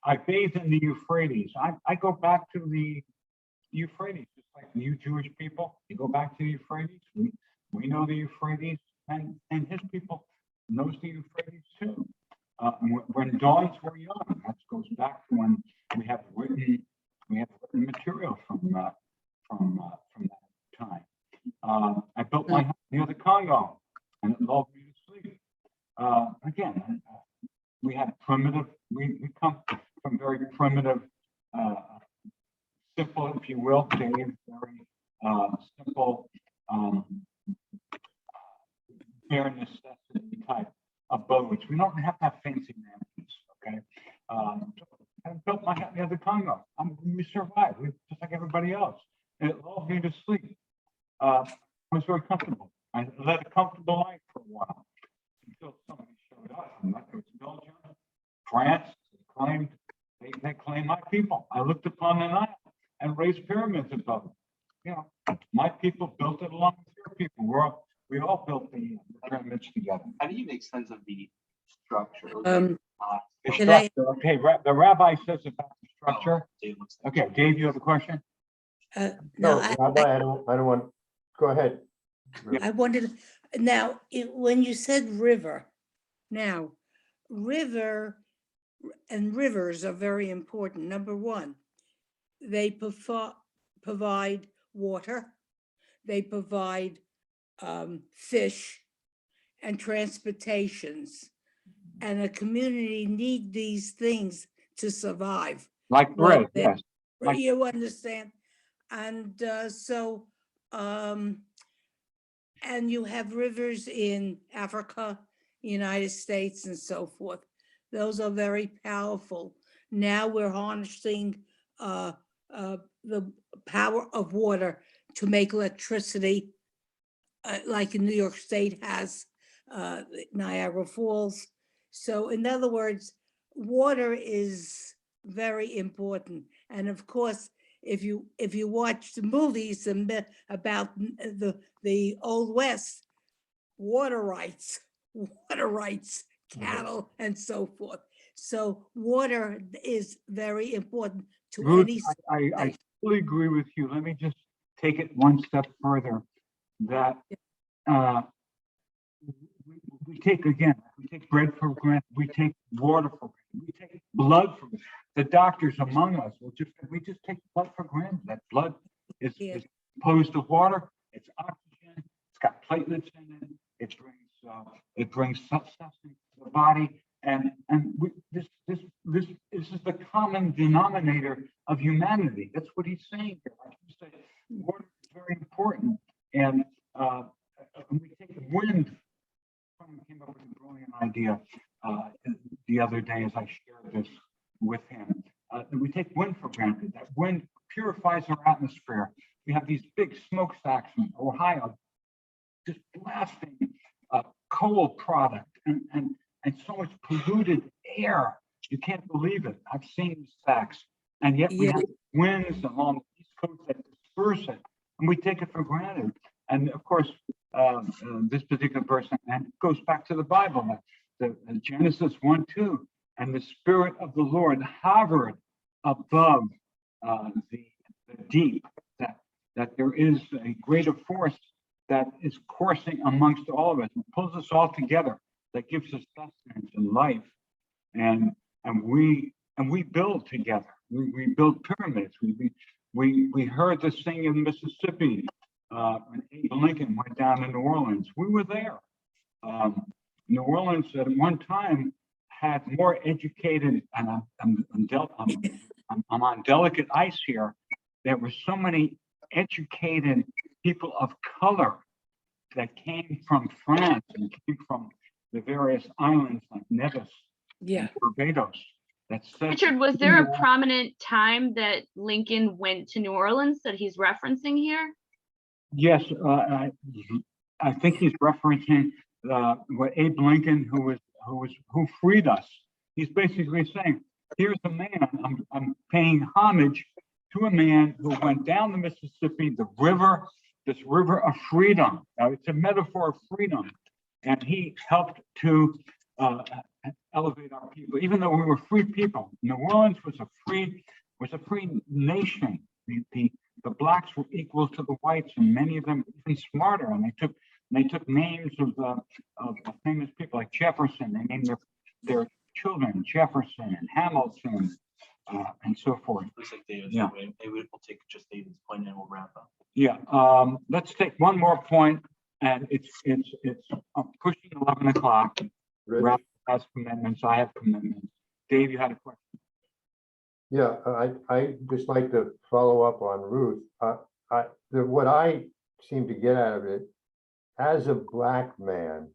I bathe in the Euphrates. I go back to the Euphrates, just like you Jewish people. You go back to the Euphrates. We know the Euphrates, and his people knows the Euphrates too. When dawns were young, that goes back to when we have written material from that time. I built my house near the Congo, and it lulled me to sleep. Again, we had primitive. We come from very primitive, simple, if you will, Dave, very simple, bare necessity type abodes. We don't have to have fancy mansions, okay? I built my house near the Congo. We survived, just like everybody else. And it lulled me to sleep. I was very comfortable. I led a comfortable life for a while until somebody showed up. And it was Belgium, France. They claimed my people. I looked upon the Nile and raised pyramids above them. You know, my people built it along with your people. We all built the pyramids together. How do you make sense of the structure? The Can I- structure. Okay, the rabbi says about the structure. Okay, Dave, you have a question? No, No, Rabbi, I don't want, go ahead. I wanted, now, when you said river, now, river and rivers are very important. Number one, they provide water, they provide fish and transportations. And a community need these things to survive. Like bread, yes. Like- You understand? And and you have rivers in Africa, United States, and so forth. Those are very powerful. Now we're harnessing the power of water to make electricity, like in New York State has Niagara Falls. So in other words, water is very important. And of course, if you watch the movies about the Old West, water rights, cattle, and so forth. So water is very important to Ruth, any. I fully agree with you. Let me just take it one step further. That we take bread for granted. We take water for granted. We take blood for granted. The doctors among us we just take blood for granted. That blood is composed of water. It's oxygen. It's got platelets in it. It brings substance to the body. And this is the common denominator of humanity. That's what he's saying here. Like you say, water is very important. And we take the wind. Someone came up with a brilliant idea. the other day as I shared this with him. We take wind for granted. That wind purifies our atmosphere. We have these big smokestacks in Ohio, just blasting coal product and so much polluted air. You can't believe it. I've seen these stacks, and yet we have winds along the East Coast that disperse it, and we take it for granted. And of course, this particular person, and it goes back to the Bible, the Genesis 1:2, and the Spirit of the Lord hovered above the deep. That there is a greater force that is coursing amongst all of us and pulls us all together, that gives us sustenance and life, and we build together. We build pyramids. We heard this thing in Mississippi when Abe Lincoln went down to New Orleans. We were there. New Orleans at one time had more educated, and I'm on delicate ice here. There were so many educated people of color that came from France and came from the various islands like Nevis and Barbados. Richard, was there a prominent time that Lincoln went to New Orleans that he's referencing here? Yes, I think he's referencing what Abe Lincoln, who freed us. He's basically saying, here's a man, I'm paying homage to a man who went down the Mississippi, this river of freedom. Now, it's a metaphor of freedom, and he helped to elevate our people. Even though we were free people, New Orleans was a free nation. The blacks were equal to the whites, and many of them even smarter. And they took names of famous people like Jefferson. They named their children Jefferson and Hamilton. And so forth. Looks like David's away. Maybe we'll take just David's point and we'll wrap up. Yeah. Let's take one more point, and it's pushing 11 o'clock. Ralph has commitments. I have commitments. Dave, you had a question. Yeah, I just like to follow up on Ruth. What I seem to get out of it, as a black man,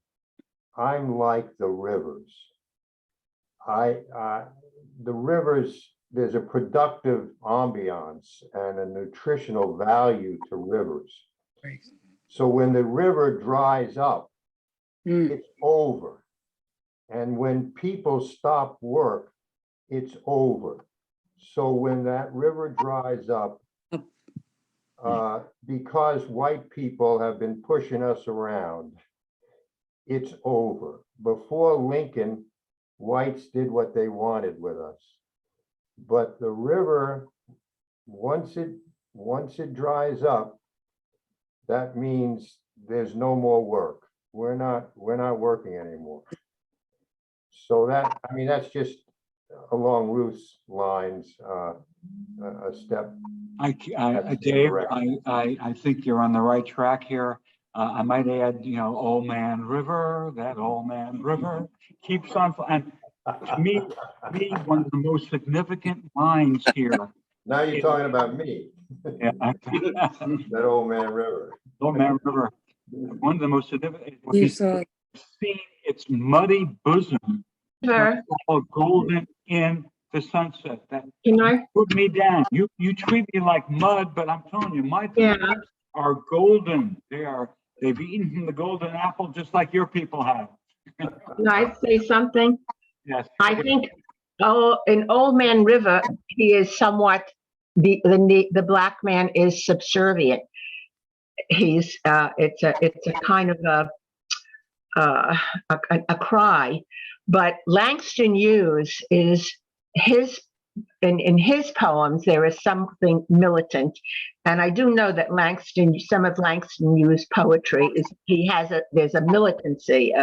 I'm like the rivers. The rivers, there's a productive ambiance and a nutritional value to rivers. Right. So when the river dries up, it's over. And when people stop work, it's over. So when that river dries up, because white people have been pushing us around, it's over. Before Lincoln, whites did what they wanted with us. But the river, once it dries up, that means there's no more work. We're not working anymore. So that's just along Ruth's lines, a step. Dave, I think you're on the right track here. I might add, Old Man River, that old man river keeps on. And to me, one of the most significant lines here. Now you're talking about me. Yeah, that old man river. Old Man River. One of the most significant. He's seen its muddy bosom, all golden in the sunset. That put me down. You treat me like mud, but I'm telling you, my people are golden. They've eaten from the golden apple just like your people have. Can I say something? Yes. I think in Old Man River, he is somewhat the black man is subservient. He's it's a kind of a cry, but Langston Hughes is in his poems there is something militant, and I do know that some of Langston Hughes' poetry there's a militancy,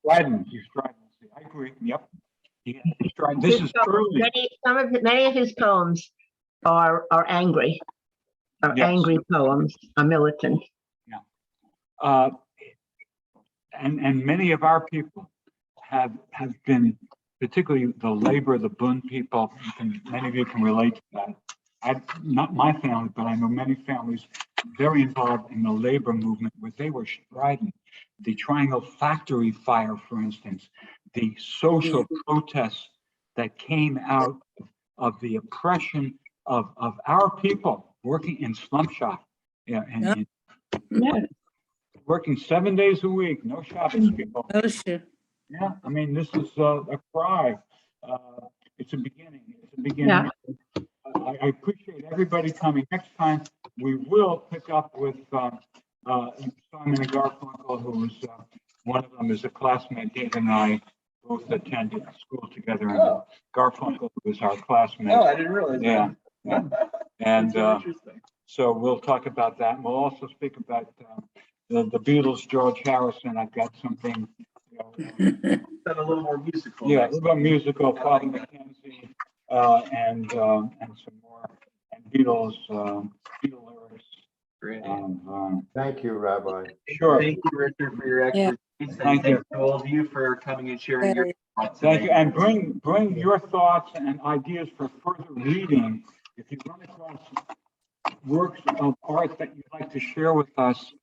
Stridency. I agree. Yep. This is early. Many of his poems are angry, angry poems, are militant. Yeah. And many of our people have been, particularly the labor, the Boone people. Many of you can relate to that. Not my family, but I know many families very involved in the labor movement, where they were strident. the Triangle Factory fire, for instance, the social protests that came out of the oppression of our people working in slum shop. Yeah, and working 7 days a week, no shopping, people. Oh, sure. Yeah, I mean, this is a cry. It's a beginning. It's a beginning. I appreciate everybody coming. Next time, we will pick up with Simon and Garfunkel, who's one of them is a classmate. Dave and I both attended school together. And Garfunkel was our classmate. Oh, I didn't realize Yeah. that. And That's interesting. so we'll talk about that. And we'll also speak about the Beatles, George Harrison. I've got something, you know, Then a little more musical. yeah, a next little bit musical, Father Mackenzie, and some more, and Beatles, Beatle lyrics. Great. Thank you, Rabbi. Sure. Thank you, Richard, for your Yeah. expertise. Thank And you. to all of you for coming and sharing your thoughts. Thank you, and bring your thoughts and ideas for further reading. If you run across works of art that you'd like to share with us,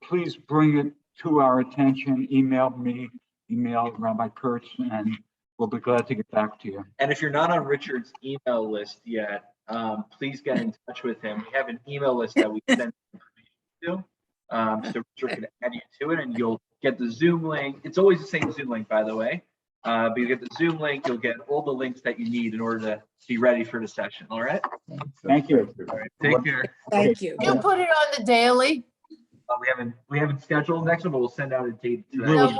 please bring it to our attention. Email me, email Rabbi Kurtz, and we'll be glad to get back to you. And if you're not on Richard's email list yet, please get in touch with him. We have an email list that we send information to. So Richard can add you to it, and you'll get the Zoom link. It's always the same Zoom link, by the way. But you get the Zoom link, you'll get all the links that you need in order to be ready for the session. All right? Thank you. All right. Take care. Thank you. You put it on the daily. We haven't scheduled next one, but we'll send out a date We today. will.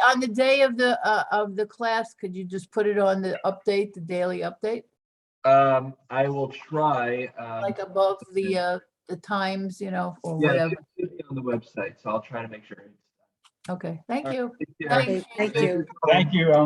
On the day of the class, could you just put it on the update, the daily update? I will try. Like above the times, you know, or Yeah, whatever. it should be on the website, so I'll try to make sure. Okay, thank you. Take care. Thank Thank you. Thank you, Ellen.